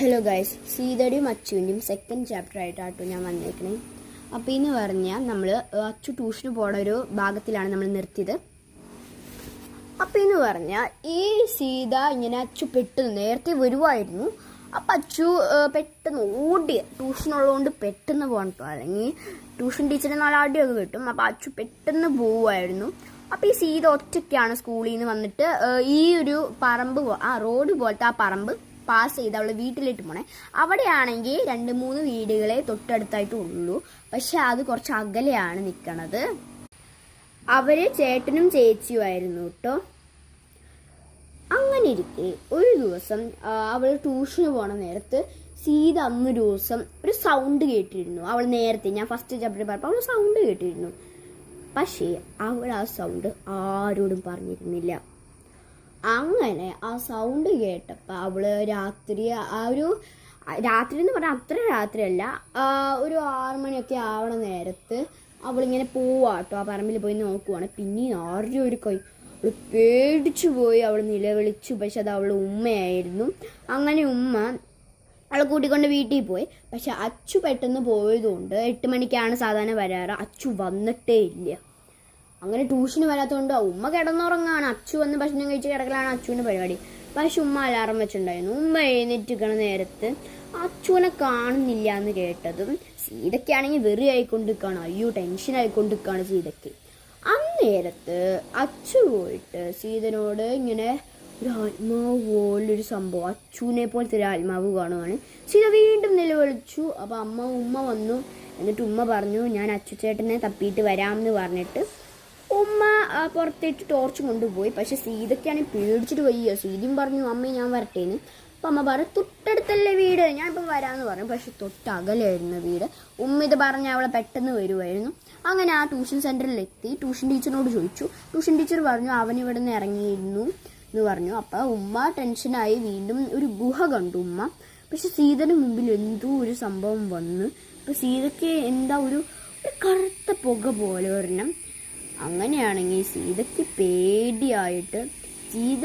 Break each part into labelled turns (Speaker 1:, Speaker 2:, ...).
Speaker 1: Hello guys, സീതയുടെയും അച്ചുവിൻ്റെയും second chapter ആയിട്ടാട്ടോ ഞാൻ വന്നേക്കണേ. അപ്പോൾ ഇന്ന് പറഞ്ഞാൽ നമ്മൾ അച്ചു ട്യൂഷന് പോണ ഒരു ഭാഗത്തിലാണ് നമ്മൾ നിർത്തിയത്. അപ്പോൾ ഇന്ന് പറഞ്ഞാൽ ഈ സീത ഇങ്ങനെ അച്ചു പെട്ടെന്ന് നേരത്തെ വരുമായിരുന്നു. അപ്പം അച്ചു പെട്ടെന്ന് ഓടി, ട്യൂഷനുള്ളതുകൊണ്ട് പെട്ടെന്ന് പോകണം, അല്ലെങ്കിൽ ട്യൂഷൻ ടീച്ചറിന് നല്ല അടിയൊക്കെ കിട്ടും. അപ്പോൾ അച്ചു പെട്ടെന്ന് പോവുമായിരുന്നു. അപ്പോൾ ഈ സീത ഒറ്റയ്ക്കാണ് സ്കൂളിൽ നിന്ന് വന്നിട്ട് ഈ ഒരു പറമ്പ്, റോഡ് പോലത്തെ ആ പറമ്പ് പാസ് ചെയ്ത് അവള് വീട്ടിലിട്ട് പോണേ. അവിടെയാണെങ്കിൽ 2-3 വീടുകളെ തൊട്ടടുത്തായിട്ട് ഉള്ളൂ, പക്ഷെ അത് കുറച്ച് അകലെയാണ് നിൽക്കണത്. അവര് ചേട്ടനും ചേച്ചിയുമായിരുന്നു കേട്ടോ. അങ്ങനെ ഇരിക്കെ ഒരു ദിവസം അവൾ ട്യൂഷന് പോണ നേരത്ത് സീത അന്നൊരു ദിവസം ഒരു സൗണ്ട് കേട്ടിരുന്നു. അവൾ നേരത്തെ, ഞാൻ ഫസ്റ്റ് ചാപ്റ്ററിൽ പറഞ്ഞപ്പോൾ അവൾ സൗണ്ട് കേട്ടിരുന്നു. പക്ഷേ അവൾ ആ സൗണ്ട് ആരോടും പറഞ്ഞിരുന്നില്ല. അങ്ങനെ ആ സൗണ്ട് കേട്ടപ്പോൾ അവള് രാത്രി എന്ന് പറഞ്ഞാൽ അത്ര രാത്രിയല്ല, ഒരു 6 മണിയൊക്കെ ആവണ നേരത്ത് അവളിങ്ങനെ പോവാട്ടോ, ആ പറമ്പിൽ പോയി നോക്കുവാണ്. പിന്നെ ആരുടെ ഒരു കൈ, അവള് പേടിച്ചു പോയി, അവൾ നിലവിളിച്ചു. പക്ഷെ അത് അവൾ ഉമ്മയായിരുന്നു. അങ്ങനെ ഉമ്മ അവളെ കൂട്ടിക്കൊണ്ട് വീട്ടിൽ പോയി. പക്ഷെ അച്ചു പെട്ടെന്ന് പോയതുകൊണ്ട് 8 മണിക്കാണ് സാധാരണ വരാറ്, അച്ചു വന്നിട്ടേ ഇല്ല. അങ്ങനെ ട്യൂഷന് വരാത്തതുകൊണ്ട് ഉമ്മ കിടന്നുറങ്ങാണ്, അച്ചു വന്ന് ഭക്ഷണം കഴിച്ച് കിടക്കലാണ് അച്ചുവിൻ്റെ പരിപാടി. പക്ഷെ ഉമ്മ അലാറം വെച്ചിട്ടുണ്ടായിരുന്നു. ഉമ്മ എഴുന്നേറ്റിരിക്കണ നേരത്ത് അച്ചുവിനെ കാണുന്നില്ല എന്ന് കേട്ടതും സീതയ്ക്കാണെങ്കിൽ വെറി ആയിക്കൊണ്ടിരിക്കുകയാണ്. അയ്യോ, ടെൻഷൻ ആയിക്കൊണ്ടിരിക്കുകയാണ് സീതയ്ക്ക്. അന്നേരത്ത് അച്ചു പോയിട്ട് സീതനോട് ഇങ്ങനെ ഒരു ആത്മാവ് പോലൊരു സംഭവം, അച്ചുവിനെ പോലത്തെ ഒരു ആത്മാവ് കാണുവാണ്. സീത വീണ്ടും നിലവിളിച്ചു. അപ്പോൾ ഉമ്മ വന്നു. എന്നിട്ട് ഉമ്മ പറഞ്ഞു, ഞാൻ അച്ചു ചേട്ടനെ തപ്പിയിട്ട് വരാമെന്ന് പറഞ്ഞിട്ട് ഉമ്മ പുറത്തേക്ക് ടോർച്ച് കൊണ്ടുപോയി. പക്ഷെ സീതയ്ക്കാണെങ്കിൽ പേടിച്ചിട്ട് വയ്യ. സീതയും പറഞ്ഞു, അമ്മ ഞാൻ വരട്ടേന്ന്. അപ്പം അമ്മ പറഞ്ഞു, തൊട്ടടുത്തല്ലേ വീട്, ഞാനിപ്പം വരാമെന്ന് പറഞ്ഞു. പക്ഷെ തൊട്ടകലായിരുന്നു വീട്. ഉമ്മ ഇത് പറഞ്ഞ് അവളെ പെട്ടെന്ന് വരുമായിരുന്നു. അങ്ങനെ ആ ട്യൂഷൻ സെൻറ്ററിലെത്തി ട്യൂഷൻ ടീച്ചറിനോട് ചോദിച്ചു. ട്യൂഷൻ ടീച്ചർ പറഞ്ഞു, അവനിവിടെ നിന്ന് ഇറങ്ങിയിരുന്നു എന്ന് പറഞ്ഞു. അപ്പം ഉമ്മ ടെൻഷനായി. വീണ്ടും ഒരു ഗുഹ കണ്ടു ഉമ്മ. പക്ഷെ സീതയുടെ മുമ്പിൽ എന്തോ ഒരു സംഭവം വന്നു. അപ്പം സീതയ്ക്ക് എന്താ ഒരു കറുത്ത പുക പോലെ ഒരെണ്ണം. അങ്ങനെയാണെങ്കിൽ സീതയ്ക്ക് പേടിയായിട്ട് സീത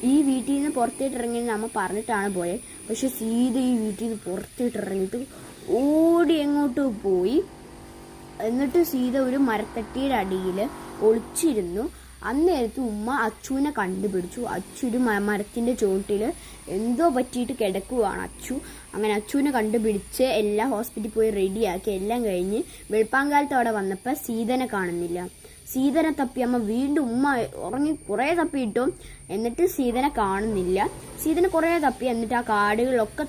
Speaker 1: ഈ വീട്ടിൽ നിന്ന് പുറത്തേട്ടിറങ്ങിയെന്ന് അമ്മ പറഞ്ഞിട്ടാണ് പോയത്. പക്ഷെ സീത ഈ വീട്ടിൽ നിന്ന് പുറത്തേട്ടിറങ്ങിയിട്ട് ഓടി എങ്ങോട്ടോ പോയി. എന്നിട്ട് സീത ഒരു മരത്തട്ടിയുടെ അടിയിൽ ഒളിച്ചിരുന്നു. അന്നേരത്ത് ഉമ്മ അച്ചുവിനെ കണ്ടുപിടിച്ചു. അച്ചു ഒരു മരത്തിൻ്റെ ചോട്ടിൽ എന്തോ പറ്റിയിട്ട് കിടക്കുവാണ് അച്ചു. അങ്ങനെ അച്ചുവിനെ കണ്ടുപിടിച്ച് എല്ലാം ഹോസ്പിറ്റലിൽ പോയി റെഡിയാക്കി എല്ലാം കഴിഞ്ഞ് വെളുപ്പാങ്കാലത്ത് അവിടെ വന്നപ്പോൾ സീതനെ കാണുന്നില്ല. സീതനെ തപ്പി അമ്മ വീണ്ടും, ഉമ്മ ഉറങ്ങി കുറേ തപ്പിയിട്ടു. എന്നിട്ട് സീതനെ കാണുന്നില്ല. സീതനെ കുറേ തപ്പി. എന്നിട്ട് ആ കാടുകളിലൊക്കെ